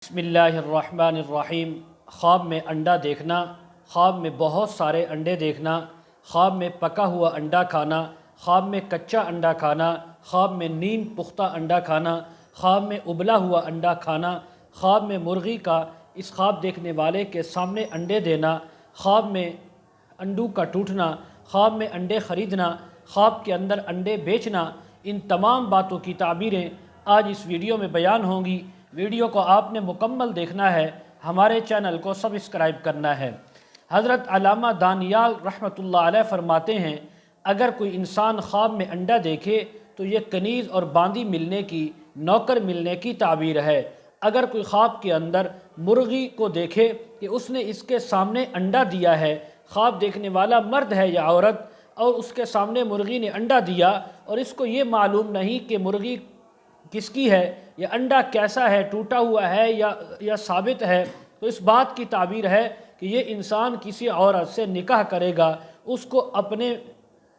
بسم اللہ الرحمن الرحیم۔ خواب میں انڈا دیکھنا، خواب میں بہت سارے انڈے دیکھنا، خواب میں پکا ہوا انڈا کھانا، خواب میں کچا انڈا کھانا، خواب میں نیم پختہ انڈا کھانا، خواب میں ابلا ہوا انڈا کھانا، خواب میں مرغی کا اس خواب دیکھنے والے کے سامنے انڈے دینا، خواب میں انڈوں کا ٹوٹنا، خواب میں انڈے خریدنا، خواب کے اندر انڈے بیچنا، ان تمام باتوں کی تعبیریں آج اس ویڈیو میں بیان ہوں گی۔ ویڈیو کو آپ نے مکمل دیکھنا ہے، ہمارے چینل کو سبسکرائب کرنا ہے۔ حضرت علامہ دانیال رحمۃ اللہ علیہ فرماتے ہیں، اگر کوئی انسان خواب میں انڈا دیکھے تو یہ کنیز اور باندی ملنے کی، نوکر ملنے کی تعبیر ہے۔ اگر کوئی خواب کے اندر مرغی کو دیکھے کہ اس نے اس کے سامنے انڈا دیا ہے، خواب دیکھنے والا مرد ہے یا عورت، اور اس کے سامنے مرغی نے انڈا دیا اور اس کو یہ معلوم نہیں کہ مرغی کس کی ہے، یا انڈا کیسا ہے، ٹوٹا ہوا ہے یا ثابت ہے، تو اس بات کی تعبیر ہے کہ یہ انسان کسی عورت سے نکاح کرے گا، اس کو اپنے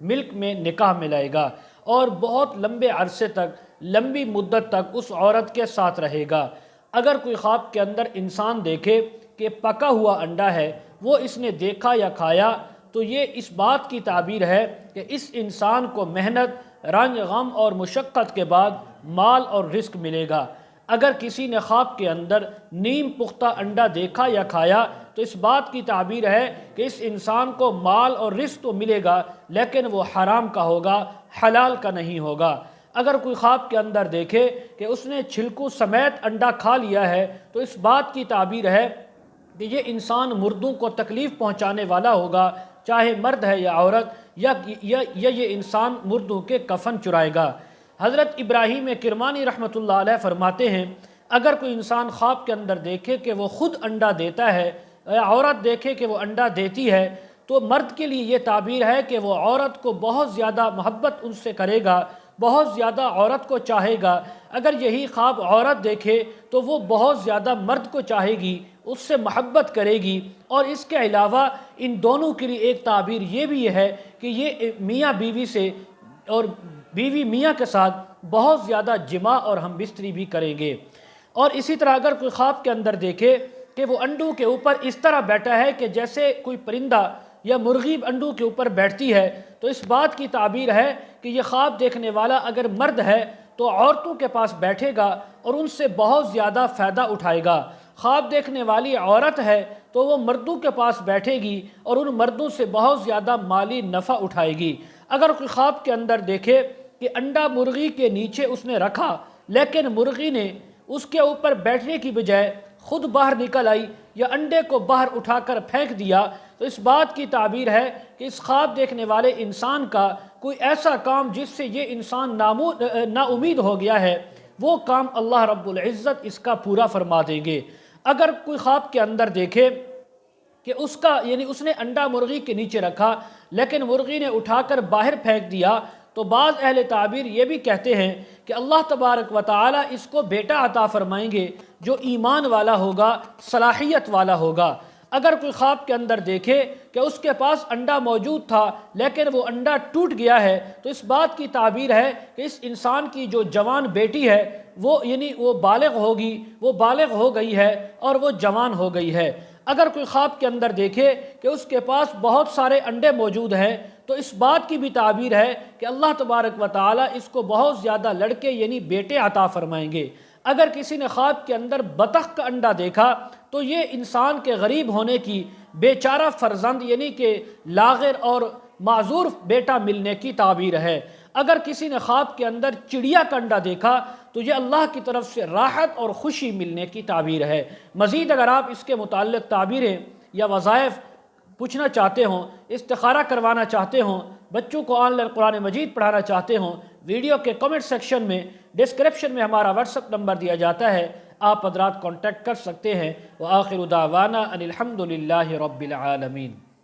ملک میں نکاح ملائے گا اور بہت لمبے عرصے تک، لمبی مدت تک اس عورت کے ساتھ رہے گا۔ اگر کوئی خواب کے اندر انسان دیکھے کہ پکا ہوا انڈا ہے، وہ اس نے دیکھا یا کھایا، تو یہ اس بات کی تعبیر ہے کہ اس انسان کو محنت، رنج غم اور مشقت کے بعد مال اور رزق ملے گا۔ اگر کسی نے خواب کے اندر نیم پختہ انڈا دیکھا یا کھایا تو اس بات کی تعبیر ہے کہ اس انسان کو مال اور رزق تو ملے گا، لیکن وہ حرام کا ہوگا، حلال کا نہیں ہوگا۔ اگر کوئی خواب کے اندر دیکھے کہ اس نے چھلکو سمیت انڈا کھا لیا ہے تو اس بات کی تعبیر ہے کہ یہ انسان مردوں کو تکلیف پہنچانے والا ہوگا، چاہے مرد ہے یا عورت، یا یہ انسان مردوں کے کفن چرائے گا۔ حضرت ابراہیم کرمانی رحمۃ اللہ علیہ فرماتے ہیں، اگر کوئی انسان خواب کے اندر دیکھے کہ وہ خود انڈا دیتا ہے، یا عورت دیکھے کہ وہ انڈا دیتی ہے، تو مرد کے لیے یہ تعبیر ہے کہ وہ عورت کو بہت زیادہ محبت ان سے کرے گا، بہت زیادہ عورت کو چاہے گا۔ اگر یہی خواب عورت دیکھے تو وہ بہت زیادہ مرد کو چاہے گی، اس سے محبت کرے گی۔ اور اس کے علاوہ ان دونوں کے لیے ایک تعبیر یہ بھی ہے کہ یہ میاں بیوی سے اور بیوی میاں کے ساتھ بہت زیادہ جماع اور ہم بستری بھی کریں گے۔ اور اسی طرح اگر کوئی خواب کے اندر دیکھے کہ وہ انڈوں کے اوپر اس طرح بیٹھا ہے کہ جیسے کوئی پرندہ یا مرغی انڈوں کے اوپر بیٹھتی ہے، تو اس بات کی تعبیر ہے کہ یہ خواب دیکھنے والا اگر مرد ہے تو عورتوں کے پاس بیٹھے گا اور ان سے بہت زیادہ فائدہ اٹھائے گا۔ خواب دیکھنے والی عورت ہے تو وہ مردوں کے پاس بیٹھے گی اور ان مردوں سے بہت زیادہ مالی نفع اٹھائے گی۔ اگر کوئی خواب کے اندر دیکھے کہ انڈا مرغی کے نیچے اس نے رکھا، لیکن مرغی نے اس کے اوپر بیٹھنے کی بجائے خود باہر نکل آئی یا انڈے کو باہر اٹھا کر پھینک دیا، تو اس بات کی تعبیر ہے کہ اس خواب دیکھنے والے انسان کا کوئی ایسا کام جس سے یہ انسان نا امید ہو گیا ہے، وہ کام اللہ رب العزت اس کا پورا فرما دیں گے۔ اگر کوئی خواب کے اندر دیکھے کہ اس نے انڈا مرغی کے نیچے رکھا لیکن مرغی نے اٹھا کر باہر پھینک دیا، تو بعض اہل تعبیر یہ بھی کہتے ہیں کہ اللہ تبارک و تعالی اس کو بیٹا عطا فرمائیں گے جو ایمان والا ہوگا، صلاحیت والا ہوگا۔ اگر کوئی خواب کے اندر دیکھے کہ اس کے پاس انڈا موجود تھا لیکن وہ انڈا ٹوٹ گیا ہے، تو اس بات کی تعبیر ہے کہ اس انسان کی جو جوان بیٹی ہے وہ بالغ ہوگی، وہ بالغ ہو گئی ہے اور وہ جوان ہو گئی ہے۔ اگر کوئی خواب کے اندر دیکھے کہ اس کے پاس بہت سارے انڈے موجود ہیں، تو اس بات کی بھی تعبیر ہے کہ اللہ تبارک و تعالی اس کو بہت زیادہ لڑکے بیٹے عطا فرمائیں گے۔ اگر کسی نے خواب کے اندر بطخ کا انڈا دیکھا تو یہ انسان کے غریب ہونے کی، بیچارہ فرزند کہ لاغر اور معذور بیٹا ملنے کی تعبیر ہے۔ اگر کسی نے خواب کے اندر چڑیا کا انڈا دیکھا تو یہ اللہ کی طرف سے راحت اور خوشی ملنے کی تعبیر ہے۔ مزید اگر آپ اس کے متعلق تعبیریں یا وظائف پوچھنا چاہتے ہوں، استخارہ کروانا چاہتے ہوں، بچوں کو آن لائن قرآن مجید پڑھانا چاہتے ہوں، ویڈیو کے کمنٹ سیکشن میں، ڈسکرپشن میں ہمارا واٹس ایپ نمبر دیا جاتا ہے، آپ حضرات کانٹیکٹ کر سکتے ہیں۔ وآخر دعوانا ان الحمد للہ رب العالمین۔